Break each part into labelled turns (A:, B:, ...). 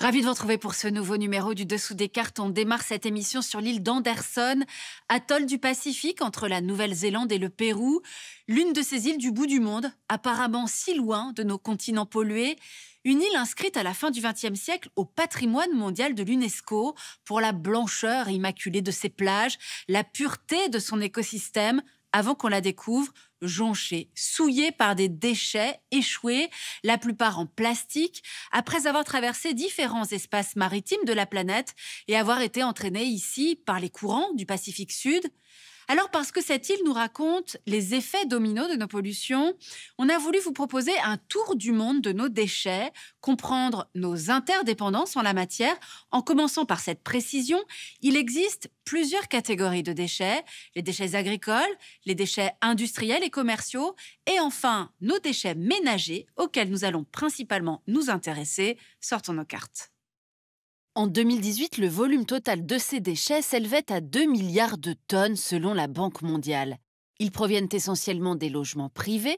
A: Ravi de vous retrouver pour ce nouveau numéro du Dessous des cartes. On démarre cette émission sur l'île d'Anderson, atoll du Pacifique entre la Nouvelle-Zélande et le Pérou. L'une de ces îles du bout du monde, apparemment si loin de nos continents pollués. Une île inscrite à la fin du XXe siècle au patrimoine mondial de l'UNESCO pour la blancheur immaculée de ses plages, la pureté de son écosystème, avant qu'on la découvre jonchée, souillée par des déchets échoués, la plupart en plastique, après avoir traversé différents espaces maritimes de la planète et avoir été entraînée ici par les courants du Pacifique Sud. Alors, parce que cette île nous raconte les effets dominos de nos pollutions, on a voulu vous proposer un tour du monde de nos déchets, comprendre nos interdépendances en la matière. En commençant par cette précision, il existe plusieurs catégories de déchets, les déchets agricoles, les déchets industriels et commerciaux, et enfin nos déchets ménagers auxquels nous allons principalement nous intéresser. Sortons nos cartes. En 2018, le volume total de ces déchets s'élevait à 2 milliards de tonnes selon la Banque mondiale. Ils proviennent essentiellement des logements privés,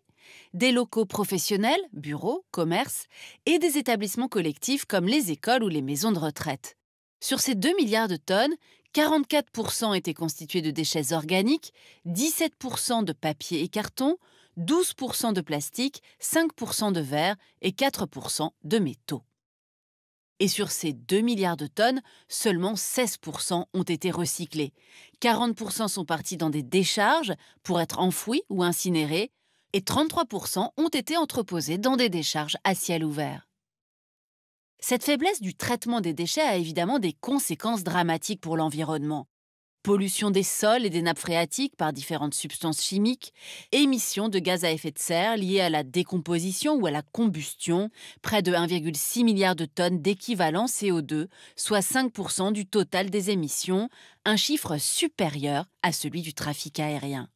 A: des locaux professionnels, bureaux, commerces, et des établissements collectifs comme les écoles ou les maisons de retraite. Sur ces 2 milliards de tonnes, 44% étaient constitués de déchets organiques, 17% de papier et carton, 12% de plastique, 5% de verre et 4% de métaux. Et sur ces 2 milliards de tonnes, seulement 16% ont été recyclés. 40% sont partis dans des décharges pour être enfouis ou incinérés et 33% ont été entreposés dans des décharges à ciel ouvert. Cette faiblesse du traitement des déchets a évidemment des conséquences dramatiques pour l'environnement. Pollution des sols et des nappes phréatiques par différentes substances chimiques, émissions de gaz à effet de serre liées à la décomposition ou à la combustion, près de 1,6 milliard de tonnes d'équivalent CO2, soit 5% du total des émissions, un chiffre supérieur à celui du trafic aérien.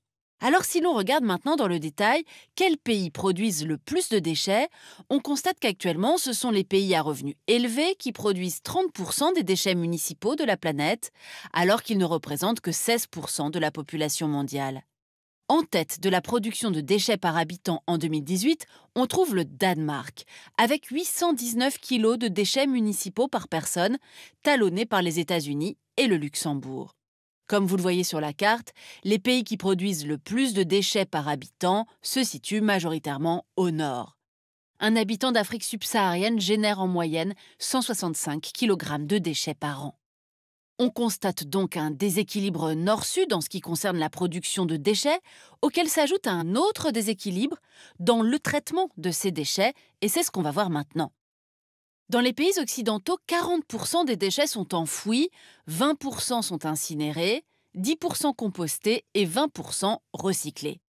A: Alors si l'on regarde maintenant dans le détail quels pays produisent le plus de déchets, on constate qu'actuellement ce sont les pays à revenus élevés qui produisent 30% des déchets municipaux de la planète, alors qu'ils ne représentent que 16% de la population mondiale. En tête de la production de déchets par habitant en 2018, on trouve le Danemark, avec 819 kg de déchets municipaux par personne, talonnés par les États-Unis et le Luxembourg. Comme vous le voyez sur la carte, les pays qui produisent le plus de déchets par habitant se situent majoritairement au nord. Un habitant d'Afrique subsaharienne génère en moyenne 165 kg de déchets par an. On constate donc un déséquilibre nord-sud en ce qui concerne la production de déchets, auquel s'ajoute un autre déséquilibre dans le traitement de ces déchets, et c'est ce qu'on va voir maintenant. Dans les pays occidentaux, 40% des déchets sont enfouis, 20% sont incinérés, 10% compostés et 20% recyclés.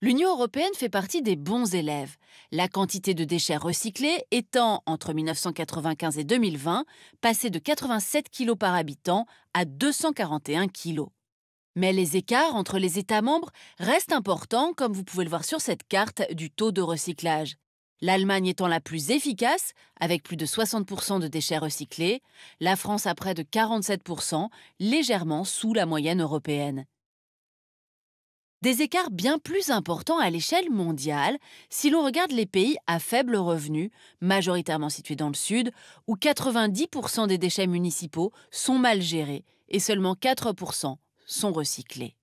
A: L'Union européenne fait partie des bons élèves, la quantité de déchets recyclés étant, entre 1995 et 2020, passée de 87 kg par habitant à 241 kg. Mais les écarts entre les États membres restent importants, comme vous pouvez le voir sur cette carte du taux de recyclage. L'Allemagne étant la plus efficace, avec plus de 60% de déchets recyclés, la France à près de 47%, légèrement sous la moyenne européenne. Des écarts bien plus importants à l'échelle mondiale si l'on regarde les pays à faible revenu, majoritairement situés dans le sud, où 90% des déchets municipaux sont mal gérés et seulement 4% sont recyclés.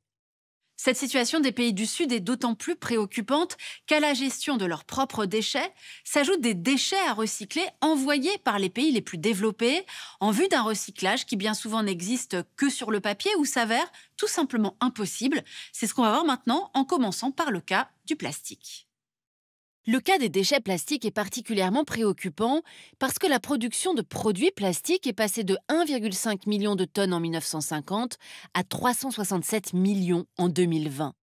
A: Cette situation des pays du Sud est d'autant plus préoccupante qu'à la gestion de leurs propres déchets s'ajoutent des déchets à recycler envoyés par les pays les plus développés en vue d'un recyclage qui bien souvent n'existe que sur le papier ou s'avère tout simplement impossible. C'est ce qu'on va voir maintenant en commençant par le cas du plastique. Le cas des déchets plastiques est particulièrement préoccupant parce que la production de produits plastiques est passée de 1,5 million de tonnes en 1950 à 367 millions en 2020.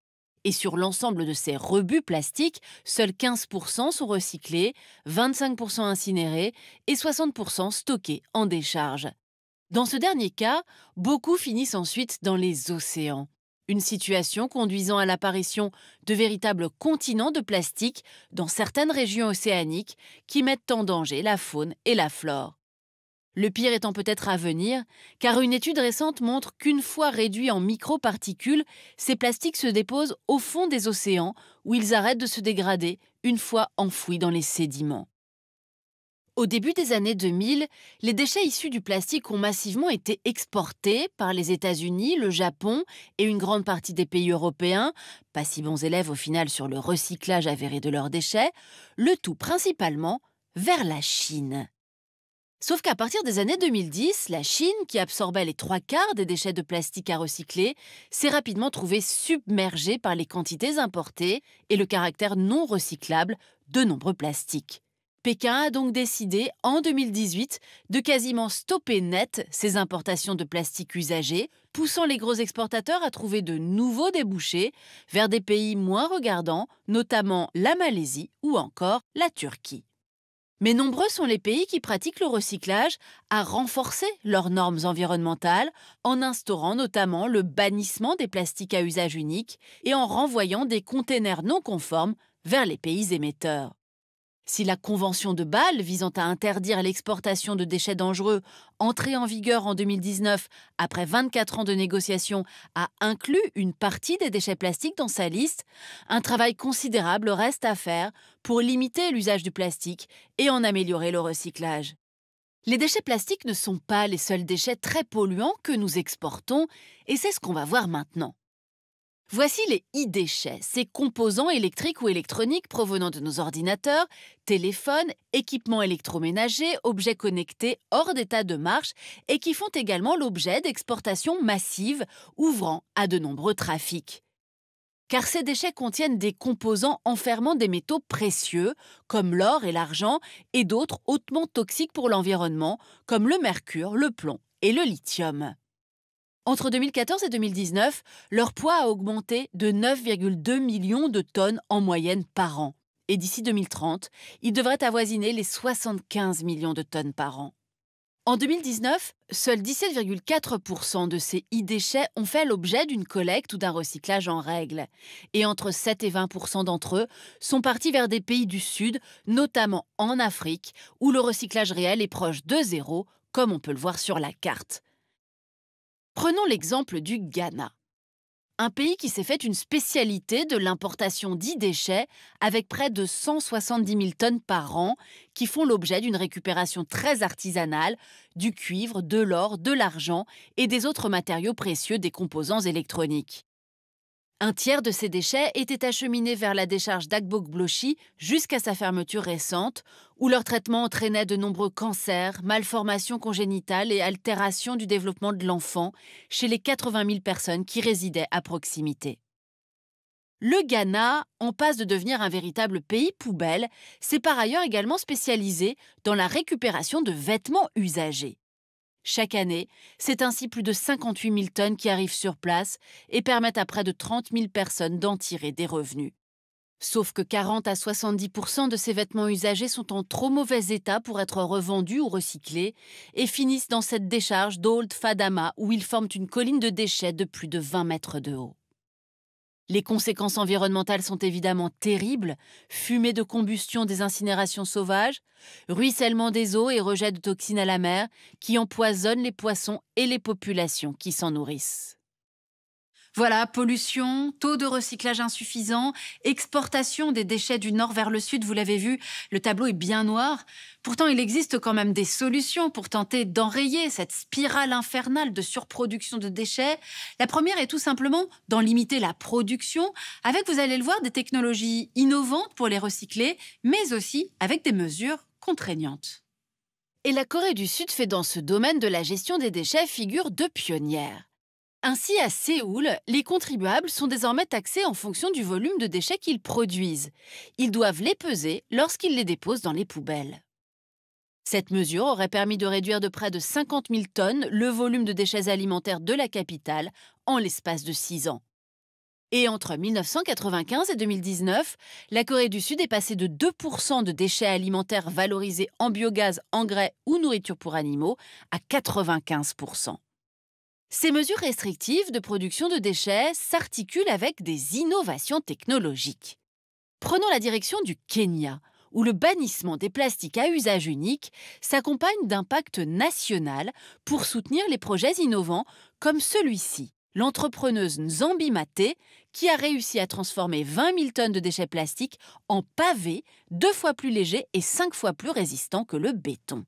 A: Et sur l'ensemble de ces rebuts plastiques, seuls 15% sont recyclés, 25% incinérés et 60% stockés en décharge. Dans ce dernier cas, beaucoup finissent ensuite dans les océans. Une situation conduisant à l'apparition de véritables continents de plastique dans certaines régions océaniques qui mettent en danger la faune et la flore. Le pire étant peut-être à venir, car une étude récente montre qu'une fois réduits en microparticules, ces plastiques se déposent au fond des océans où ils arrêtent de se dégrader une fois enfouis dans les sédiments. Au début des années 2000, les déchets issus du plastique ont massivement été exportés par les États-Unis, le Japon et une grande partie des pays européens, pas si bons élèves au final sur le recyclage avéré de leurs déchets, le tout principalement vers la Chine. Sauf qu'à partir des années 2010, la Chine, qui absorbait les 3/4 des déchets de plastique à recycler, s'est rapidement trouvée submergée par les quantités importées et le caractère non recyclable de nombreux plastiques. Pékin a donc décidé, en 2018, de quasiment stopper net ces importations de plastique usagé, poussant les gros exportateurs à trouver de nouveaux débouchés vers des pays moins regardants, notamment la Malaisie ou encore la Turquie. Mais nombreux sont les pays qui pratiquent le recyclage à renforcer leurs normes environnementales en instaurant notamment le bannissement des plastiques à usage unique et en renvoyant des containers non conformes vers les pays émetteurs. Si la Convention de Bâle visant à interdire l'exportation de déchets dangereux, entrée en vigueur en 2019 après 24 ans de négociations, a inclus une partie des déchets plastiques dans sa liste, un travail considérable reste à faire pour limiter l'usage du plastique et en améliorer le recyclage. Les déchets plastiques ne sont pas les seuls déchets très polluants que nous exportons, et c'est ce qu'on va voir maintenant. Voici les e-déchets, ces composants électriques ou électroniques provenant de nos ordinateurs, téléphones, équipements électroménagers, objets connectés hors d'état de marche et qui font également l'objet d'exportations massives ouvrant à de nombreux trafics. Car ces déchets contiennent des composants enfermant des métaux précieux, comme l'or et l'argent, et d'autres hautement toxiques pour l'environnement, comme le mercure, le plomb et le lithium. Entre 2014 et 2019, leur poids a augmenté de 9,2 millions de tonnes en moyenne par an. Et d'ici 2030, il devrait avoisiner les 75 millions de tonnes par an. En 2019, seuls 17,4% de ces e-déchets ont fait l'objet d'une collecte ou d'un recyclage en règle. Et entre 7 et 20% d'entre eux sont partis vers des pays du Sud, notamment en Afrique, où le recyclage réel est proche de zéro, comme on peut le voir sur la carte. Prenons l'exemple du Ghana, un pays qui s'est fait une spécialité de l'importation d'e-déchets avec près de 170 000 tonnes par an qui font l'objet d'une récupération très artisanale du cuivre, de l'or, de l'argent et des autres matériaux précieux des composants électroniques. Un tiers de ces déchets étaient acheminés vers la décharge d'Agbogbloshy jusqu'à sa fermeture récente, où leur traitement entraînait de nombreux cancers, malformations congénitales et altérations du développement de l'enfant chez les 80 000 personnes qui résidaient à proximité. Le Ghana, en passe de devenir un véritable pays poubelle, s'est par ailleurs également spécialisé dans la récupération de vêtements usagés. Chaque année, c'est ainsi plus de 58 000 tonnes qui arrivent sur place et permettent à près de 30 000 personnes d'en tirer des revenus. Sauf que 40 à 70% de ces vêtements usagés sont en trop mauvais état pour être revendus ou recyclés et finissent dans cette décharge d'Old Fadama où ils forment une colline de déchets de plus de 20 mètres de haut. Les conséquences environnementales sont évidemment terribles, fumée de combustion des incinérations sauvages, ruissellement des eaux et rejet de toxines à la mer qui empoisonnent les poissons et les populations qui s'en nourrissent. Voilà, pollution, taux de recyclage insuffisant, exportation des déchets du nord vers le sud, vous l'avez vu, le tableau est bien noir. Pourtant, il existe quand même des solutions pour tenter d'enrayer cette spirale infernale de surproduction de déchets. La première est tout simplement d'en limiter la production, avec, vous allez le voir, des technologies innovantes pour les recycler, mais aussi avec des mesures contraignantes. Et la Corée du Sud fait dans ce domaine de la gestion des déchets figure de pionnière. Ainsi, à Séoul, les contribuables sont désormais taxés en fonction du volume de déchets qu'ils produisent. Ils doivent les peser lorsqu'ils les déposent dans les poubelles. Cette mesure aurait permis de réduire de près de 50 000 tonnes le volume de déchets alimentaires de la capitale en l'espace de 6 ans. Et entre 1995 et 2019, la Corée du Sud est passée de 2% de déchets alimentaires valorisés en biogaz, engrais ou nourriture pour animaux à 95%. Ces mesures restrictives de production de déchets s'articulent avec des innovations technologiques. Prenons la direction du Kenya, où le bannissement des plastiques à usage unique s'accompagne d'un pacte national pour soutenir les projets innovants comme celui-ci. L'entrepreneuse Nzambi Maté, qui a réussi à transformer 20 000 tonnes de déchets plastiques en pavés 2 fois plus légers et 5 fois plus résistants que le béton.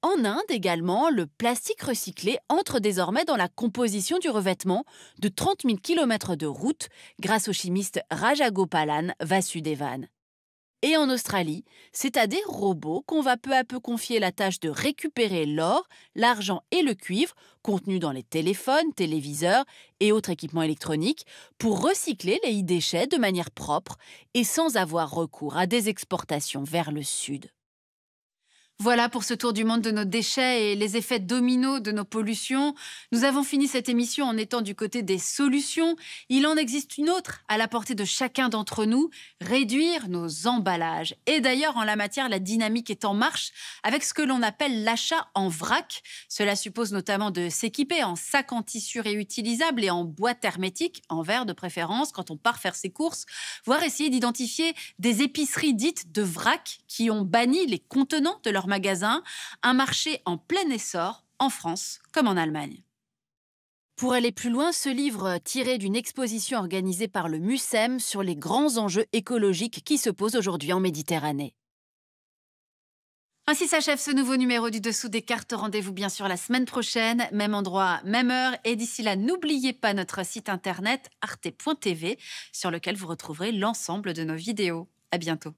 A: En Inde également, le plastique recyclé entre désormais dans la composition du revêtement de 30 000 km de route grâce au chimiste Rajagopalan Vasudevan. Et en Australie, c'est à des robots qu'on va peu à peu confier la tâche de récupérer l'or, l'argent et le cuivre contenus dans les téléphones, téléviseurs et autres équipements électroniques pour recycler les e-déchets de manière propre et sans avoir recours à des exportations vers le sud. Voilà pour ce tour du monde de nos déchets et les effets dominos de nos pollutions. Nous avons fini cette émission en étant du côté des solutions. Il en existe une autre à la portée de chacun d'entre nous, réduire nos emballages. Et d'ailleurs, en la matière, la dynamique est en marche avec ce que l'on appelle l'achat en vrac. Cela suppose notamment de s'équiper en sacs en tissu réutilisables et en boîtes hermétiques, en verre de préférence, quand on part faire ses courses, voire essayer d'identifier des épiceries dites de vrac qui ont banni les contenants de leur magasins, un marché en plein essor en France comme en Allemagne. Pour aller plus loin, ce livre tiré d'une exposition organisée par le MUSEM sur les grands enjeux écologiques qui se posent aujourd'hui en Méditerranée. Ainsi s'achève ce nouveau numéro du Dessous des cartes. Rendez-vous bien sûr la semaine prochaine, même endroit, même heure. Et d'ici là, n'oubliez pas notre site internet arte.tv sur lequel vous retrouverez l'ensemble de nos vidéos. À bientôt.